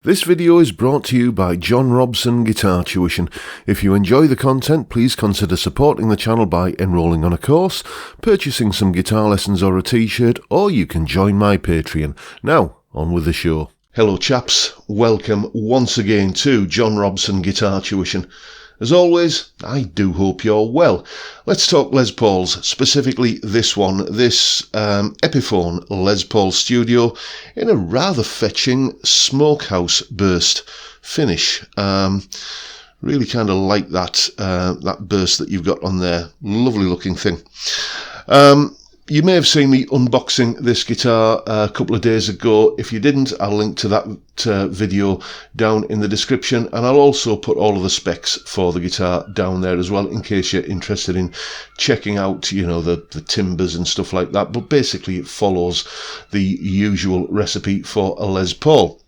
This video is brought to you by John Robson Guitar Tuition. If you enjoy the content, please consider supporting the channel by enrolling on a course, purchasing some guitar lessons or a t-shirt, or you can join my Patreon. Now, on with the show. Hello chaps, welcome once again to John Robson Guitar Tuition. As always, I do hope you're well. Let's talk Les Pauls, specifically this one, this Epiphone Les Paul Studio in a rather fetching smokehouse burst finish. Really kind of like that burst that you've got on there. Lovely looking thing. You may have seen me unboxing this guitar a couple of days ago. If you didn't, I'll link to that video down in the description, and I'll also put all of the specs for the guitar down there as well in case you're interested in checking out, you know, the timbers and stuff like that. But basically it follows the usual recipe for a Les Paul.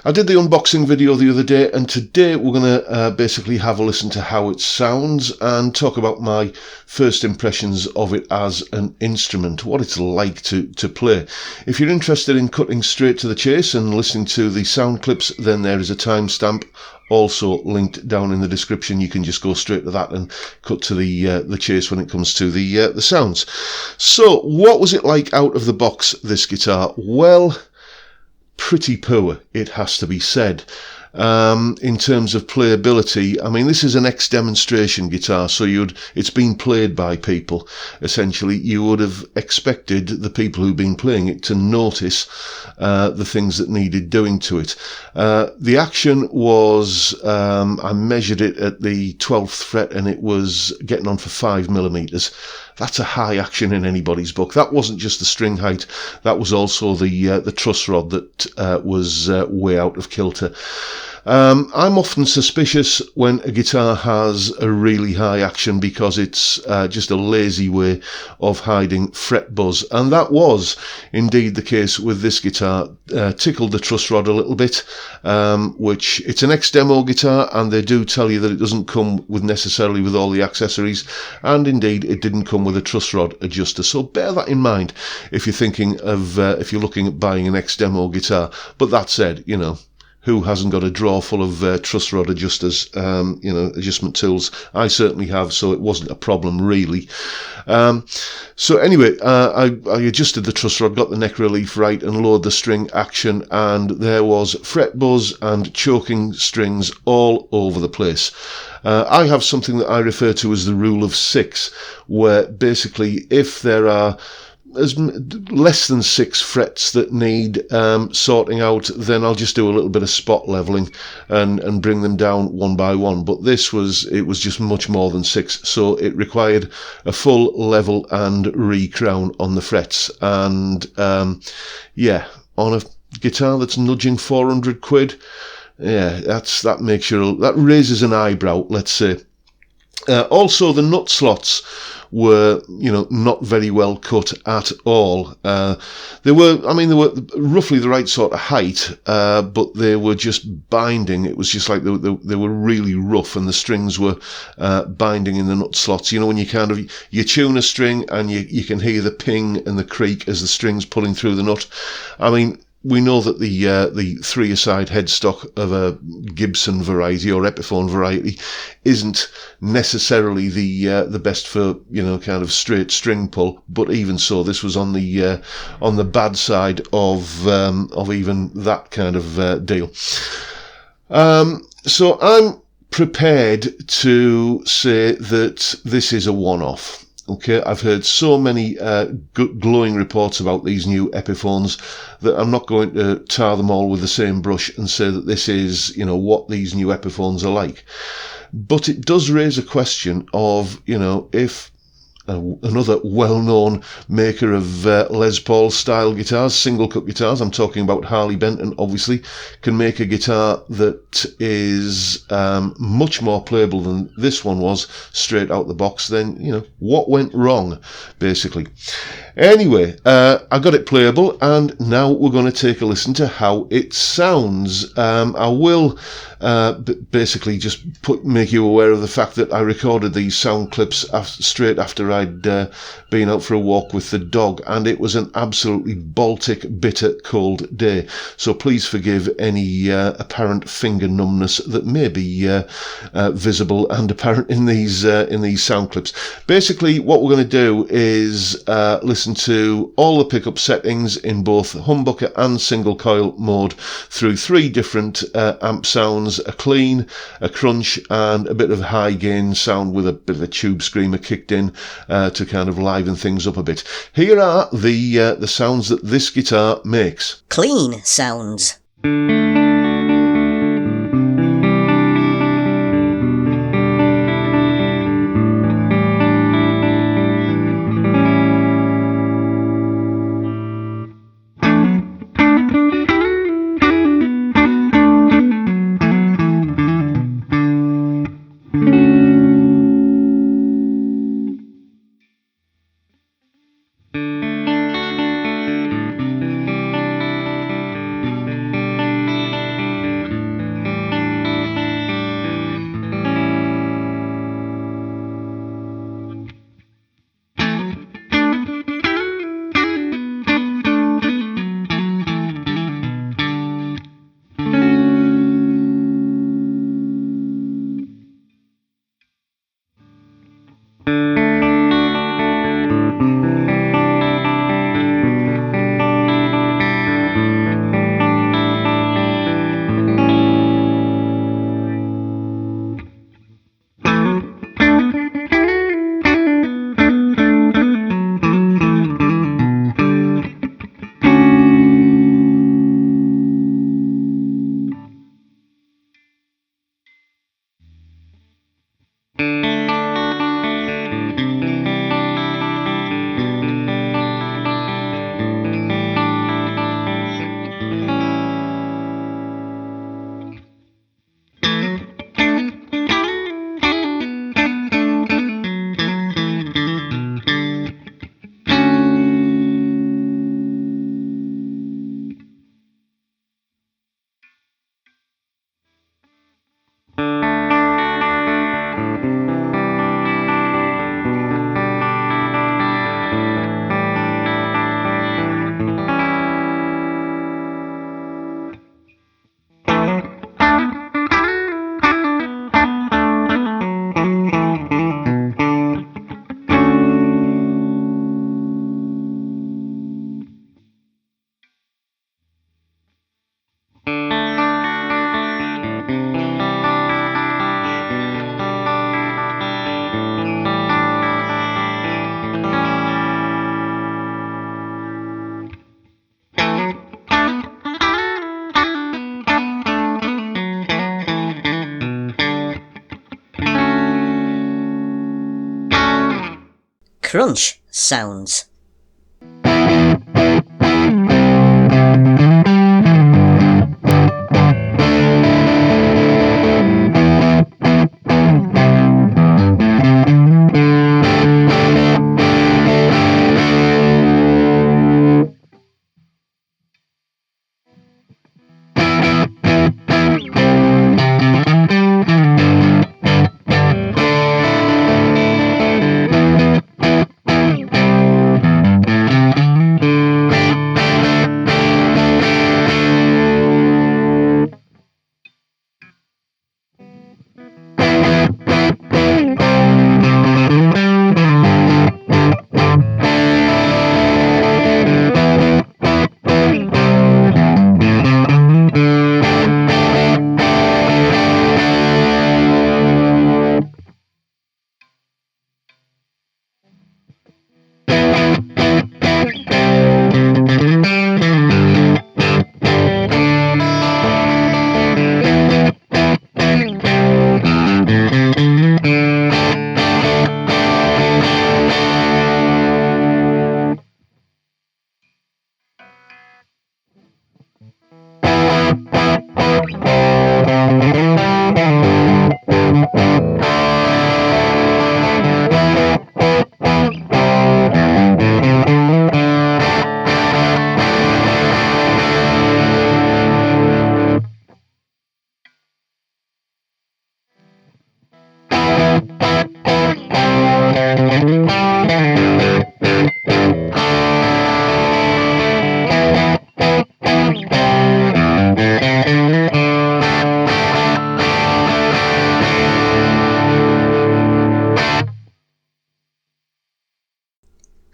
I did the unboxing video the other day, and today we're going to basically have a listen to how it sounds and talk about my first impressions of it as an instrument, what it's like to play. If you're interested in cutting straight to the chase and listening to the sound clips, then there is a timestamp also linked down in the description. You can just go straight to that and cut to the chase when it comes to the sounds. So what was it like out of the box, this guitar? Well, pretty poor, it has to be said. In terms of playability, I mean, this is an ex-demonstration guitar, so it's been played by people. Essentially, you would have expected the people who've been playing it to notice the things that needed doing to it. The action was, I measured it at the 12th fret, and it was getting on for 5mm. That's a high action in anybody's book. That wasn't just the string height, that was also the truss rod that was way out of kilter. I'm often suspicious when a guitar has a really high action because it's just a lazy way of hiding fret buzz, and that was indeed the case with this guitar. Tickled the truss rod a little bit, which it's an ex-demo guitar, and they do tell you that it doesn't come with necessarily with all the accessories, and indeed it didn't come with a truss rod adjuster, so bear that in mind if you're thinking of if you're looking at buying an ex-demo guitar. But that said, you know, who hasn't got a drawer full of truss rod adjusters, you know, adjustment tools? I certainly have, so it wasn't a problem really. So anyway, I adjusted the truss rod, got the neck relief right, and lowered the string action, and there was fret buzz and choking strings all over the place. I have something that I refer to as the rule of 6, where basically if there are less than 6 frets that need sorting out, then I'll just do a little bit of spot leveling and bring them down one by one. But it was just much more than 6, so it required a full level and recrown on the frets. And yeah, on a guitar that's nudging 400 quid, yeah, that raises an eyebrow, let's say. Also, the nut slots were, you know, not very well cut at all. They were roughly the right sort of height, but they were just binding. It was just like they were really rough, and the strings were binding in the nut slots. You know, when you tune a string and you can hear the ping and the creak as the string's pulling through the nut. I mean, we know that the 3-a-side headstock of a Gibson variety or Epiphone variety isn't necessarily the best for, you know, kind of straight string pull, but even so, this was on the bad side of even that kind of deal. So I'm prepared to say that this is a one-off. Okay, I've heard so many glowing reports about these new Epiphones that I'm not going to tar them all with the same brush and say that this is, you know, what these new Epiphones are like. But it does raise a question of, you know, if another well-known maker of Les Paul style guitars, single cut guitars, I'm talking about Harley Benton, obviously, can make a guitar that is much more playable than this one was straight out the box, then, you know, what went wrong, basically. Anyway, I got it playable, and now we're going to take a listen to how it sounds. I will basically just make you aware of the fact that I recorded these sound clips straight after I'd been out for a walk with the dog, and it was an absolutely Baltic, bitter, cold day. So please forgive any apparent finger numbness that may be visible and apparent in these sound clips. Basically, what we're going to do is listen to all the pickup settings in both humbucker and single coil mode through 3 different amp sounds: a clean, a crunch, and a bit of high gain sound with a bit of a tube screamer kicked in to kind of liven things up a bit. Here are the sounds that this guitar makes. Clean sounds. Crunch sounds.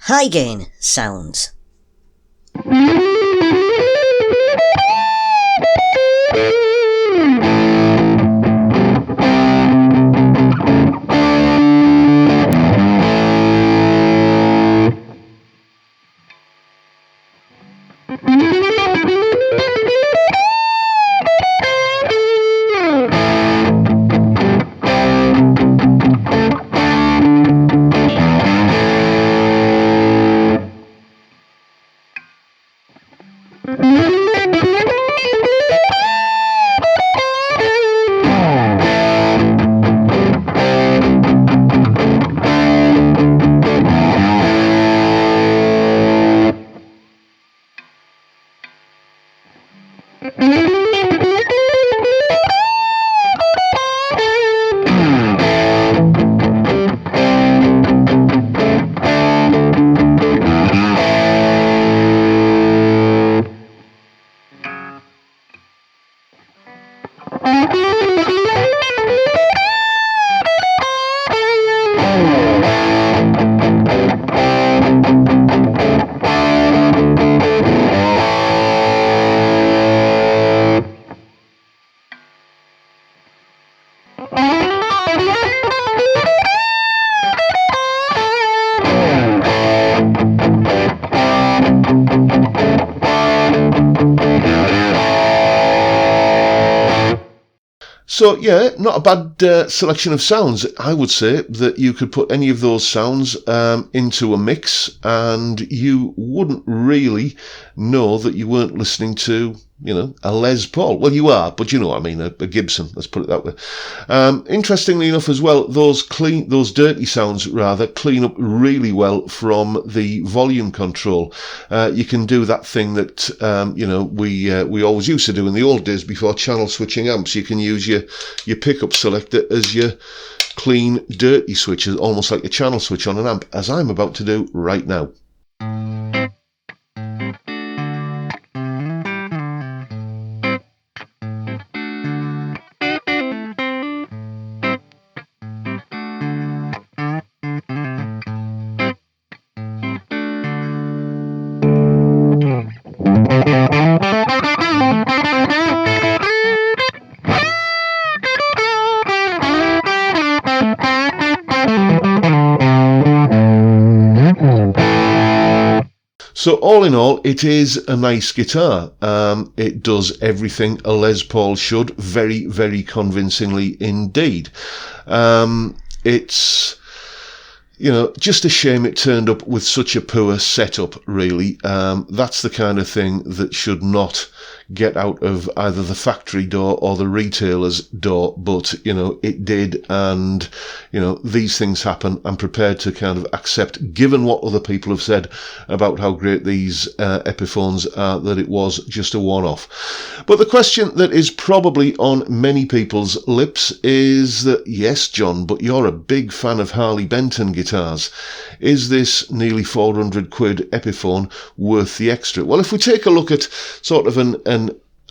high gain sounds. So yeah, not a bad selection of sounds. I would say that you could put any of those sounds into a mix and you wouldn't really know that you weren't listening to, a Les Paul. Well, you are, but you know what I mean, a Gibson, let's put it that way. Interestingly enough as well, those dirty sounds rather, clean up really well from the volume control. You can do that thing that, we always used to do in the old days before channel switching amps. You can use your pickup selector as your clean, dirty switch, almost like a channel switch on an amp, as I'm about to do right now. So all in all, it is a nice guitar. It does everything a Les Paul should, very, very convincingly indeed. It's, just a shame it turned up with such a poor setup, really. That's the kind of thing that should not get out of either the factory door or the retailer's door, but it did, and these things happen. I'm prepared to kind of accept, given what other people have said about how great these Epiphones are, that it was just a one-off. But the question that is probably on many people's lips is that, yes, John, but you're a big fan of Harley Benton guitars. Is this nearly 400 quid Epiphone worth the extra? Well, if we take a look at sort of a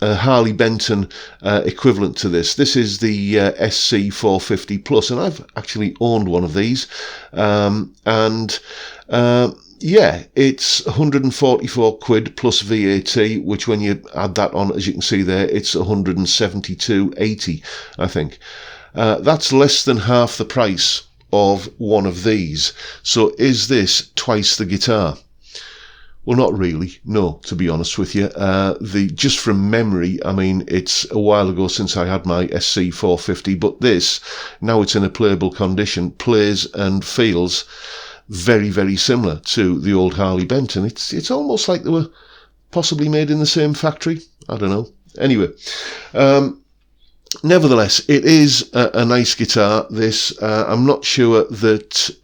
Harley Benton equivalent to this is the SC 450 Plus, and I've actually owned one of these, it's 144 quid plus VAT, which when you add that on, as you can see there, it's 172.80, I think. That's less than half the price of one of these. So is this twice the guitar? Well, not really, no, to be honest with you. Just from memory, I mean, it's a while ago since I had my SC 450, but this, now it's in a playable condition, plays and feels very, very similar to the old Harley Benton. It's almost like they were possibly made in the same factory. I don't know. Anyway, nevertheless, it is a nice guitar, this. I'm not sure that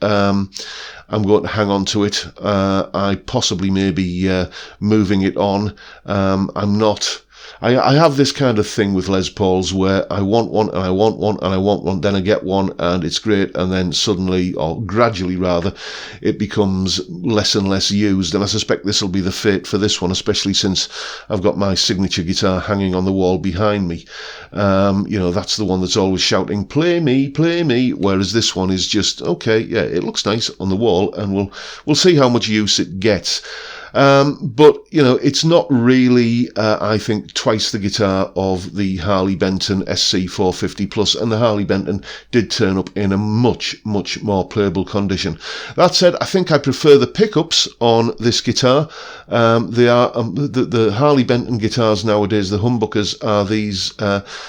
I'm going to hang on to it. I possibly may be moving it on. I'm not I have this kind of thing with Les Pauls where I want one and I want one and I want one, then I get one and it's great, and then suddenly, or gradually rather, it becomes less and less used. And I suspect this will be the fate for this one, especially since I've got my signature guitar hanging on the wall behind me. That's the one that's always shouting, play me, whereas this one is just, okay, yeah, it looks nice on the wall, and we'll see how much use it gets. But it's not really, I think, twice the guitar of the Harley Benton SC450 Plus, and the Harley Benton did turn up in a much, much more playable condition. That said, I think I prefer the pickups on this guitar. They are the Harley Benton guitars nowadays, the humbuckers, are these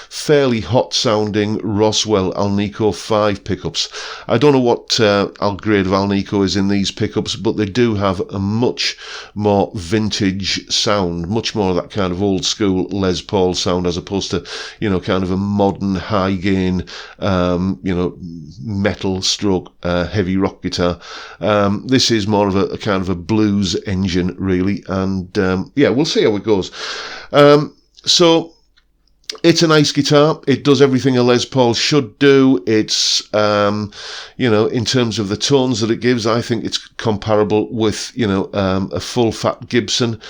fairly hot-sounding Roswell Alnico 5 pickups. I don't know what grade of Alnico is in these pickups, but they do have a much more vintage sound, much more of that kind of old school Les Paul sound, as opposed to kind of a modern high gain metal stroke heavy rock guitar. This is more of a kind of a blues engine, really, and we'll see how it goes. So it's a nice guitar. It does everything a Les Paul should do. It's, in terms of the tones that it gives, I think it's comparable with, a full fat Gibson.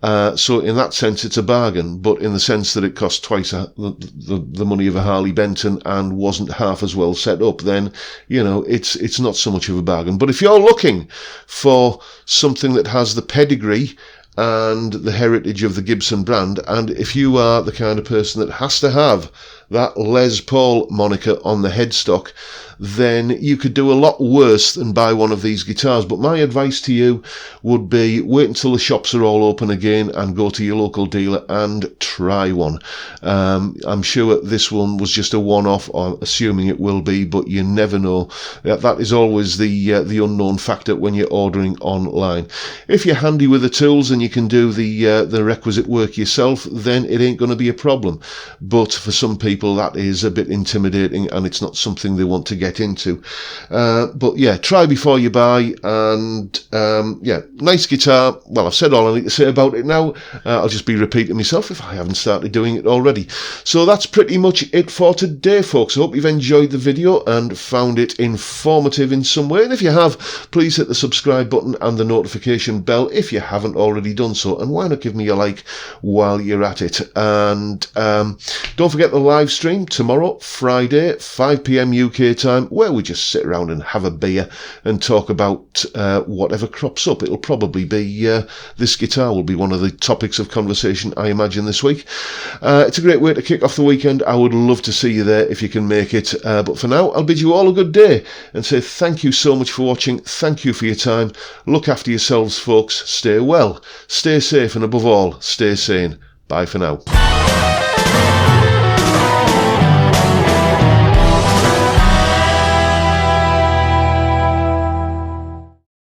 So in that sense, it's a bargain, but in the sense that it cost twice the money of a Harley Benton and wasn't half as well set up, then, it's not so much of a bargain. But if you're looking for something that has the pedigree and the heritage of the Gibson brand, and if you are the kind of person that has to have that Les Paul moniker on the headstock, then you could do a lot worse than buy one of these guitars. But my advice to you would be wait until the shops are all open again and go to your local dealer and try one. I'm sure this one was just a one-off, or assuming it will be, but you never know. That is always the unknown factor when you're ordering online. If you're handy with the tools and you can do the requisite work yourself, then it ain't going to be a problem. But for some people, that is a bit intimidating, and it's not something they want to get into. But yeah, try before you buy, and nice guitar. Well, I've said all I need to say about it now. I'll just be repeating myself if I haven't started doing it already. So that's pretty much it for today, folks. I hope you've enjoyed the video and found it informative in some way, and if you have, please hit the subscribe button and the notification bell if you haven't already done so, and why not give me a like while you're at it. And don't forget the live stream tomorrow, Friday, 5 p.m. UK time, where we just sit around and have a beer and talk about whatever crops up. It'll probably be this guitar will be one of the topics of conversation, I imagine, this week. It's a great way to kick off the weekend. I would love to see you there if you can make it. But for now, I'll bid you all a good day and say thank you so much for watching. Thank you for your time. Look after yourselves, folks. Stay well, stay safe, and above all, stay sane. Bye for now.